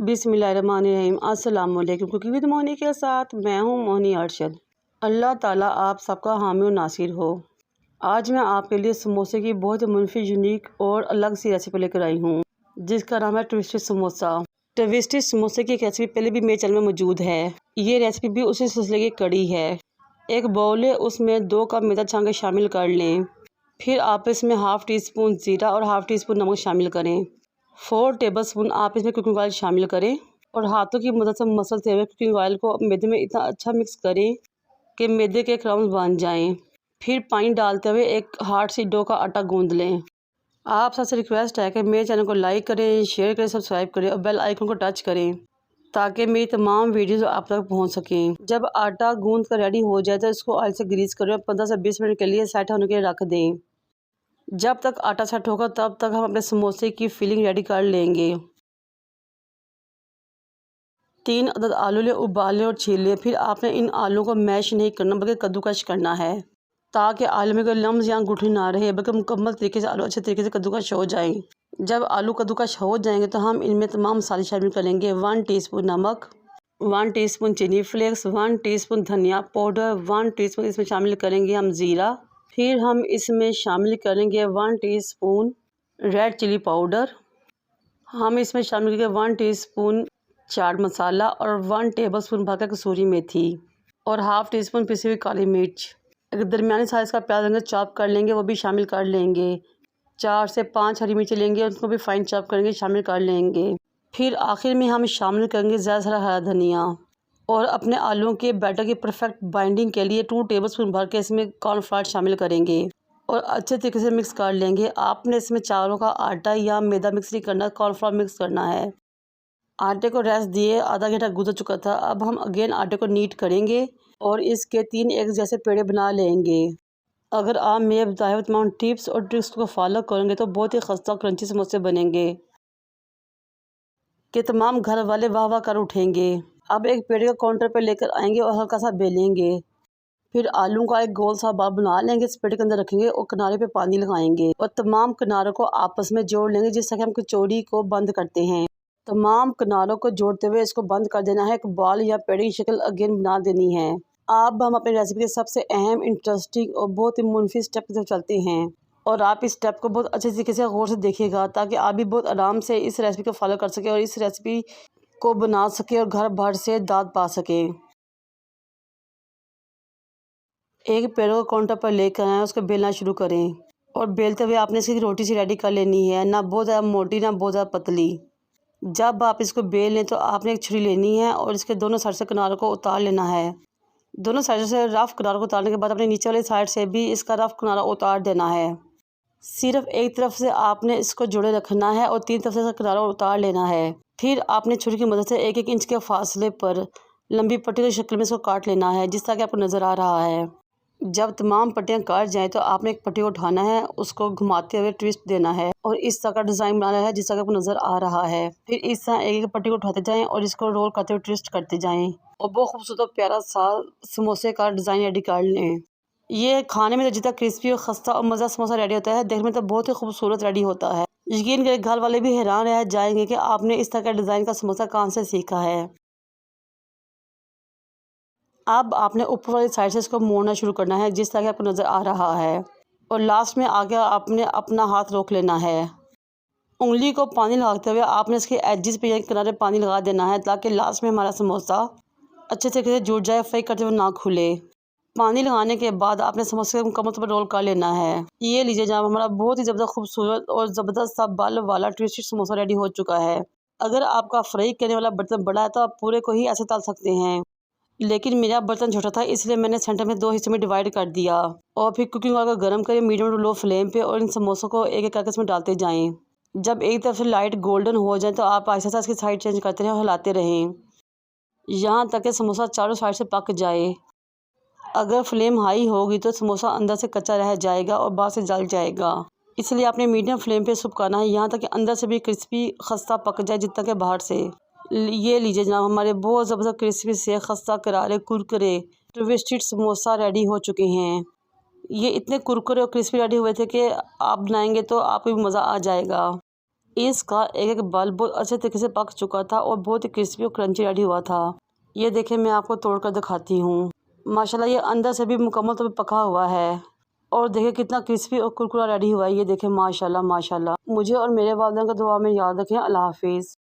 बिस्मिल्लाहिर्रहमानिर्रहीम। अस्सलाम वालेकुम। कुकिंग विद मोहनी के साथ मैं हूँ मोहनी अरशद। अल्लाह ताला आप सबका हामी और नासिर हो। आज मैं आपके लिए समोसे की बहुत ही मुनफी, यूनिक और अलग सी रेसिपी लेकर आई हूँ जिसका नाम है ट्विस्टेड समोसा। ट्विस्टेड समोसे की एक रेसिपी पहले भी मेरे चैनल में मौजूद है। ये रेसिपी भी उसी सिलसिले की कड़ी है। एक बाउल है, उसमें 2 कप मैदा छान के शामिल कर लें। फिर आप इसमें हाफ़ टी स्पून ज़ीरा और हाफ़ टी स्पून नमक शामिल करें। 4 टेबलस्पून आप इसमें कुकिंग ऑयल शामिल करें और हाथों की मदद से मसलते हुए कुकिंग ऑयल को मैदे में इतना अच्छा मिक्स करें कि मैदे के क्रम्स बन जाएं। फिर पानी डालते हुए एक हार्ड सी डो का आटा गूंद लें। आप सबसे रिक्वेस्ट है कि मेरे चैनल को लाइक करें, शेयर करें, सब्सक्राइब करें और बेल आइकन को टच करें ताकि मेरी तमाम वीडियोज़ आप तक पहुंच सकें। जब आटा गूंद कर रेडी हो जाए तो इसको ऑयल से ग्रीस करें और 15 से 20 मिनट के लिए सेट होने के लिए रख दें। जब तक आटा सेट होगा तब तक हम अपने समोसे की फिलिंग रेडी कर लेंगे। 3 अदद आलू ले उबाल लें और छील लें। फिर आपने इन आलू को मैश नहीं करना बल्कि कद्दूकश करना है ताकि आलू में कोई लम्स या गुठली ना रहे, बल्कि मुकम्मल तरीके से आलू अच्छे तरीके से कद्दूकश हो जाएं। जब आलू कद्दूकश हो जाएंगे तो हम इनमें तमाम मसाले शामिल करेंगे। 1 टीस्पून नमक, 1 टीस्पून चिली फ्लेक्स, 1 टीस्पून धनिया पाउडर, 1 टीस्पून इसमें शामिल करेंगे हम ज़ीरा। फिर हम इसमें शामिल करेंगे 1 टीस्पून रेड चिली पाउडर। हम इसमें शामिल करेंगे 1 टीस्पून चाट मसाला और 1 टेबलस्पून भर कसूरी मेथी और हाफ़ टी स्पून पिसी हुई काली मिर्च। अगर दरमियानी साइज़ का प्याज लेंगे चॉप कर लेंगे, वो भी शामिल कर लेंगे। 4 से 5 हरी मिर्ची लेंगे, उनको भी फाइन चॉप करेंगे, शामिल कर लेंगे। फिर आखिर में हम शामिल करेंगे ज़्यादा सारा हरा धनिया और अपने आलूओं के बैटर की परफेक्ट बाइंडिंग के लिए 2 टेबलस्पून भर के इसमें कॉर्नफ्लावर शामिल करेंगे और अच्छे तरीके से मिक्स कर लेंगे। आपने इसमें चावलों का आटा या मैदा मिक्स नहीं करना, कॉर्नफ्लावर मिक्स करना है। आटे को रेस्ट दिए आधा घंटा गुजर चुका था। अब हम अगेन आटे को नीट करेंगे और इसके 3 एक जैसे पेड़े बना लेंगे। अगर आप मेरे बताए हुए तमाम टिप्स और ट्रिक्स को फॉलो करेंगे तो बहुत ही खस्ता और क्रंची समोसे बनेंगे कि तमाम घर वाले वाह वाह कर उठेंगे। अब एक पेड़े को काउंटर पर लेकर आएंगे और हल्का सा बेलेंगे। फिर आलू का एक गोल सा बाल बना लेंगे, इस पेड़े के अंदर रखेंगे और किनारे पे पानी लगाएंगे और तमाम किनारों को आपस में जोड़ लेंगे जिस तरह हम कचौड़ी को बंद करते हैं। तमाम किनारों को जोड़ते हुए इसको बंद कर देना है। एक बॉल या पेड़े की शक्ल अगेन बना देनी है। अब हम अपनी रेसिपी के सबसे अहम, इंटरेस्टिंग और बहुत ही मुनफी स्टेप की तरफ चलते हैं और आप इस स्टेप को बहुत अच्छे तरीके से गौर से देखिएगा ताकि आप भी बहुत आराम से इस रेसिपी को फॉलो कर सकें और इस रेसिपी को बना सकें और घर भर से दाद पा सकें। एक पेड़ को काउंटर पर लेकर आएँ, उसको बेलना शुरू करें और बेलते हुए आपने इसकी रोटी सी रेडी कर लेनी है, ना बहुत ज़्यादा मोटी ना बहुत ज़्यादा पतली। जब आप इसको बेल लें तो आपने एक छुरी लेनी है और इसके दोनों साइड से किनारों को उतार लेना है। दोनों साइड से रफ़ किनारों को उतारने के बाद अपने नीचे वाली साइड से भी इसका रफ़ किनारा उतार देना है। सिर्फ एक तरफ से आपने इसको जोड़े रखना है और 3 तरफ से इसका किनारा उतार लेना है। फिर आपने छुरी की मदद से 1-1 इंच के फासले पर लंबी पट्टी की शक्ल में इसको काट लेना है जिस तरह कि आपको नज़र आ रहा है। जब तमाम पट्टियाँ काट जाएँ तो आपने एक पट्टी को उठाना है, उसको घुमाते हुए ट्विस्ट देना है और इस तरह का डिज़ाइन बनाना है जिस तरह आपको नज़र आ रहा है। फिर इस तरह एक एक पट्टी को उठाते जाएं और इसको रोल करते हुए ट्विस्ट करते जाएं और बहुत खूबसूरत और प्यारा सा समोसे का डिज़ाइन रेडी कर लें। ये खाने में तो जितना क्रिस्पी और खस्ता और मज़ा समोसा रेडी होता है, देखने में तो बहुत ही खूबसूरत रेडी होता है। यकीन करें घर वाले भी हैरान रह जाएंगे कि आपने इस तरह का डिज़ाइन का समोसा कहाँ से सीखा है। अब आपने ऊपर वाली साइड से इसको मोड़ना शुरू करना है जिस तरह कि आपको नज़र आ रहा है और लास्ट में आगे आपने अपना हाथ रोक लेना है। उंगली को पानी लगाते हुए आपने इसके एजेस पे या किनारे पानी लगा देना है ताकि लास्ट में हमारा समोसा अच्छे तरीके से जुड़ जाए, फ्राई करते हुए ना खुले। पानी लगाने के बाद आपने समोसे को मुकम्मल तौर पर रोल कर लेना है। ये लीजिए जनाब, हमारा बहुत ही ज़बरदस्त खूबसूरत और ज़बरदस्त सा बल वाला ट्विस्टेड समोसा रेडी हो चुका है। अगर आपका फ्राई करने वाला बर्तन बड़ा है तो आप पूरे को ही ऐसे तल सकते हैं, लेकिन मेरा बर्तन छोटा था इसलिए मैंने सेंटर में 2 हिस्सों में डिवाइड कर दिया। और फिर कुकिंग ऑयल को गर्म करें मीडियम टू लो फ्लेम पे और इन समोसों को एक एक करके इसमें डालते जाएं। जब एक तरफ से लाइट गोल्डन हो जाए तो आप आहिस्ता इसकी साइड चेंज करते रहें और हिलाते रहें यहाँ तक कि समोसा चारों साइड से पक जाए। अगर फ्लेम हाई होगी तो समोसा अंदर से कच्चा रह जाएगा और बाहर से जल जाएगा, इसलिए आपने मीडियम फ्लेम पे पकाना है यहाँ तक कि अंदर से भी क्रिस्पी खस्ता पक जाए जितना कि बाहर से। ये लीजिए जनाब, हमारे बहुत ज़बरदस्त क्रिस्पी से खस्ता करारे कुरकुरे ट्विस्टेड समोसा रेडी हो चुके हैं। ये इतने कुरकुरे और क्रिस्पी रेडी हुए थे कि आप बनाएंगे तो आपको भी मज़ा आ जाएगा। इसका एक एक बल बहुत अच्छे तरीके से पक चुका था और बहुत ही क्रिस्पी और क्रंची रेडी हुआ था। ये देखिए मैं आपको तोड़कर दिखाती हूँ। माशाल्लाह ये अंदर से भी मुकम्मल तौर पर पका हुआ है और देखिए कितना क्रिस्पी और कुरकुरा रेडी हुआ है। ये देखिए माशाल्लाह माशाल्लाह। मुझे और मेरे वालिदैन का दुआ में याद रखें। अल्लाह हाफिज़।